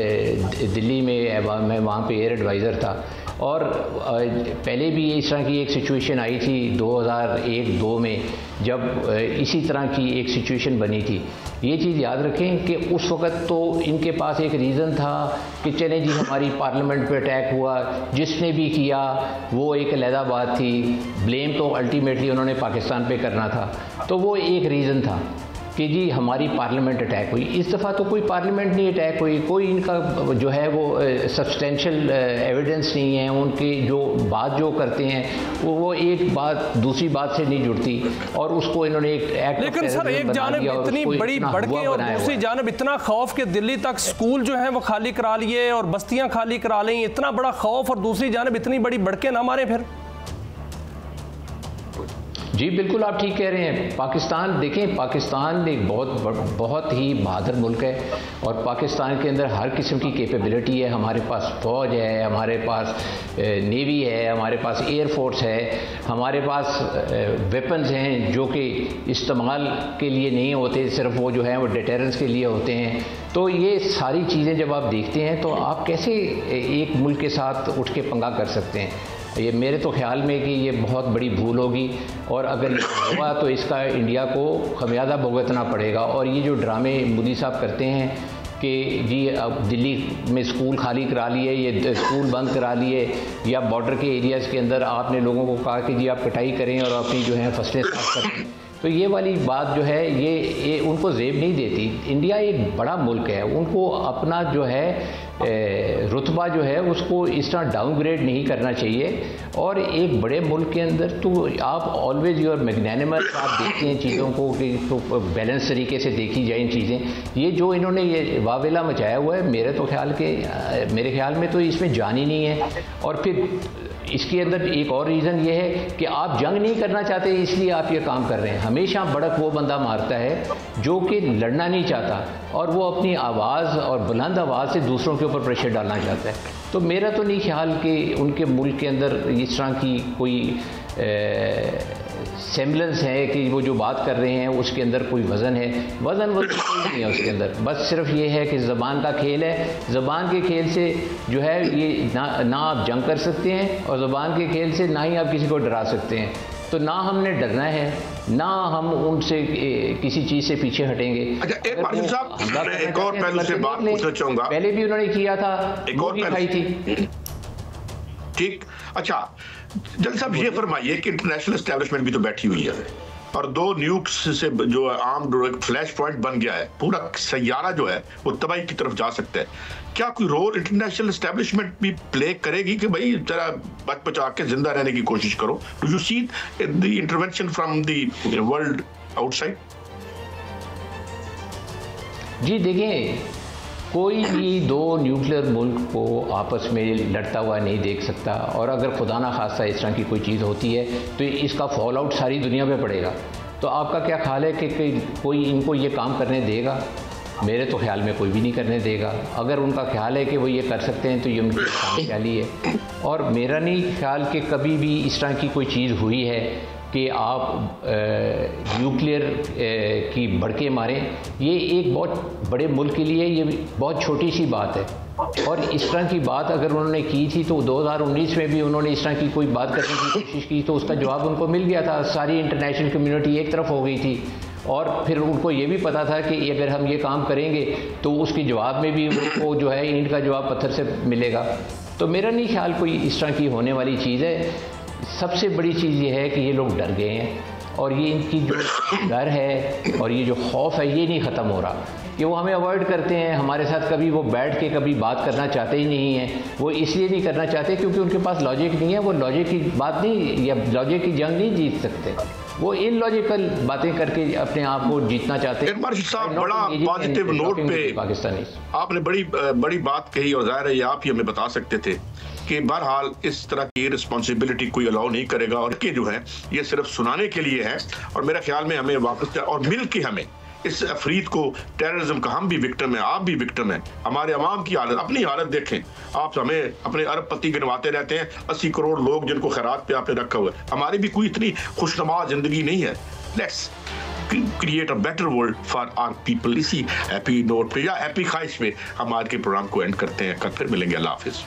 दिल्ली में। मैं वहाँ पे एयर एडवाइज़र था, और पहले भी इस तरह की एक सिचुएशन आई थी 2001-2 में, जब इसी तरह की एक सिचुएशन बनी थी। ये चीज़ याद रखें कि उस वक़्त तो इनके पास एक रीज़न था कि चले जी हमारी पार्लियामेंट पे अटैक हुआ, जिसने भी किया वो एक अलहदा बात थी, ब्लेम तो अल्टीमेटली उन्होंने पाकिस्तान पे करना था। तो वो एक रीज़न था कि जी हमारी पार्लियामेंट अटैक हुई। इस दफ़ा तो कोई पार्लियामेंट नहीं अटैक हुई, कोई इनका जो है वो सब्सटेंशियल एविडेंस नहीं है। उनकी जो बात जो करते हैं वो एक बात दूसरी बात से नहीं जुड़ती, और उसको इन्होंने एक एक्ट। लेकिन सर, एक जानब इतनी बड़ी बढ़के और दूसरी जानब इतना खौफ कि दिल्ली तक स्कूल जो है वो खाली करा लिए और बस्तियां खाली करा ली। इतना बड़ा खौफ और दूसरी जानब इतनी बड़ी बढ़के ना मारे फिर। जी बिल्कुल, आप ठीक कह रहे हैं। पाकिस्तान देखें, पाकिस्तान एक बहुत ही बहादुर मुल्क है, और पाकिस्तान के अंदर हर किस्म की कैपेबिलिटी है। हमारे पास फ़ौज है, हमारे पास नेवी है, हमारे पास एयर फोर्स है, हमारे पास वेपन्स हैं जो कि इस्तेमाल के लिए नहीं होते, सिर्फ वो जो है वो डिटेरेंस के लिए होते हैं। तो ये सारी चीज़ें जब आप देखते हैं तो आप कैसे एक मुल्क के साथ उठ के पंगा कर सकते हैं? ये मेरे तो ख्याल में कि ये बहुत बड़ी भूल होगी, और अगर हुआ तो इसका इंडिया को खमियाजा भुगतना पड़ेगा। और ये जो ड्रामे मोदी साहब करते हैं कि जी अब दिल्ली में स्कूल खाली करा लिए, ये स्कूल बंद करा लिए, या बॉर्डर के एरियाज़ के अंदर आपने लोगों को कहा कि जी आप कटाई करें और अपनी जो है फसलें साफ करें, तो ये वाली बात जो है ये उनको ज़ेब नहीं देती। इंडिया एक बड़ा मुल्क है, उनको अपना जो है रुतबा जो है उसको इस तरह डाउनग्रेड नहीं करना चाहिए। और एक बड़े मुल्क के अंदर तो आप ऑलवेज यूर मैग्नेनिमस, आप देखते हैं चीज़ों को कि तो बैलेंस तरीके से देखी जाए चीज़ें। ये जो इन्होंने ये वावेला मचाया हुआ है, मेरे ख्याल में तो इसमें जान ही नहीं है। और फिर इसके अंदर एक और रीज़न ये है कि आप जंग नहीं करना चाहते, इसलिए आप ये काम कर रहे हैं। हमेशा भड़क वो बंदा मारता है जो कि लड़ना नहीं चाहता और वो अपनी आवाज़ और बुलंद आवाज़ से दूसरों के ऊपर प्रेशर डालना चाहता है। तो मेरा तो नहीं ख्याल कि उनके मुल्क के अंदर इस तरह की कोई सेम्बलेंस है कि वो जो बात कर रहे हैं उसके अंदर कोई वज़न है। वज़न कोई नहीं है उसके अंदर, बस सिर्फ ये है कि ज़बान का खेल है। ज़बान के खेल से जो है ये ना आप जंग कर सकते हैं, और ज़बान के खेल से ना ही आप किसी को डरा सकते हैं। तो ना हमने डरना है, ना हम उनसे किसी चीज़ से पीछे हटेंगे। अच्छा, एक और पहलू से बात पूछना चाहूँगा। पहले भी उन्होंने किया था, एक और खाई थी। ठीक, अच्छा जल्द साहब ये फरमाइए कि इंटरनेशनल एस्टेब्लिशमेंट भी तो बैठी हुई है और 2 न्यूक्स से जो आर्म्ड फ्लैश पॉइंट बन गया है, पूरा सैयारा जो है वो तबाही की तरफ जा सकता है। क्या कोई रोल इंटरनेशनल एस्टेब्लिशमेंट भी प्ले करेगी कि भाई जरा बच बचा के जिंदा रहने की कोशिश करो? Do you see the intervention from the world outside? जी देखिए, कोई भी 2 न्यूक्लियर मुल्क को आपस में लड़ता हुआ नहीं देख सकता, और अगर खुदा ना खास्ता इस तरह की कोई चीज़ होती है तो इसका फॉल आउट सारी दुनिया पे पड़ेगा। तो आपका क्या ख्याल है कि कोई इनको ये काम करने देगा? मेरे तो ख्याल में कोई भी नहीं करने देगा। अगर उनका ख्याल है कि वो ये कर सकते हैं तो ये उनकी ख्याली है। और मेरा नहीं ख्याल कि कभी भी इस तरह की कोई चीज़ हुई है कि आप न्यूक्लियर की भड़के मारें। ये एक बहुत बड़े मुल्क के लिए ये बहुत छोटी सी बात है, और इस तरह की बात अगर उन्होंने की थी तो 2019 में भी उन्होंने इस तरह की कोई बात करने की कोशिश की तो उसका जवाब उनको मिल गया था। सारी इंटरनेशनल कम्युनिटी एक तरफ हो गई थी, और फिर उनको ये भी पता था कि अगर हम ये काम करेंगे तो उसके जवाब में भी उनको जो है ईंट का जवाब पत्थर से मिलेगा। तो मेरा नहीं ख्याल कोई इस तरह की होने वाली चीज़ है। सबसे बड़ी चीज़ ये है कि ये लोग डर गए हैं, और ये इनकी जो डर है और ये जो खौफ है ये नहीं ख़त्म हो रहा। कि वो हमें अवॉइड करते हैं, हमारे साथ कभी वो बैठ के कभी बात करना चाहते ही नहीं हैं। वो इसलिए नहीं करना चाहते क्योंकि उनके पास लॉजिक नहीं है। वो लॉजिक की बात नहीं या लॉजिक की जंग नहीं जीत सकते। वो इलॉजिकल बातें करके अपने आप को जीतना चाहते हैं। बड़ा पॉजिटिव नोट पे पाकिस्तानी आपने बड़ी बात कही, और जाहिर है ये आप ही हमें बता सकते थे कि बहरहाल इस तरह की रिस्पॉन्सिबिलिटी कोई अलाउ नहीं करेगा, और कि जो है ये सिर्फ सुनाने के लिए है। और मेरे ख्याल में हमें वापस और मिल के हमें इस अफरीद को, टेररिज्म का हम भी विक्टिम है, आप भी विक्टिम है। हमारे अवाम की हालत, अपनी हालत देखें आप। हमें अपने अरबपति गिनवाते रहते हैं, 80 करोड़ लोग जिनको खैरात पे आपने रखा हुआ है। हमारी भी कोई इतनी खुशनुमा जिंदगी नहीं है। Let's create a better world for our people. इसी हैप्पी नोट पे या हैप्पी ख्वाहिश में हम आज के प्रोग्राम को एंड करते हैं। कल फिर मिलेंगे। अल्लाह हाफिज।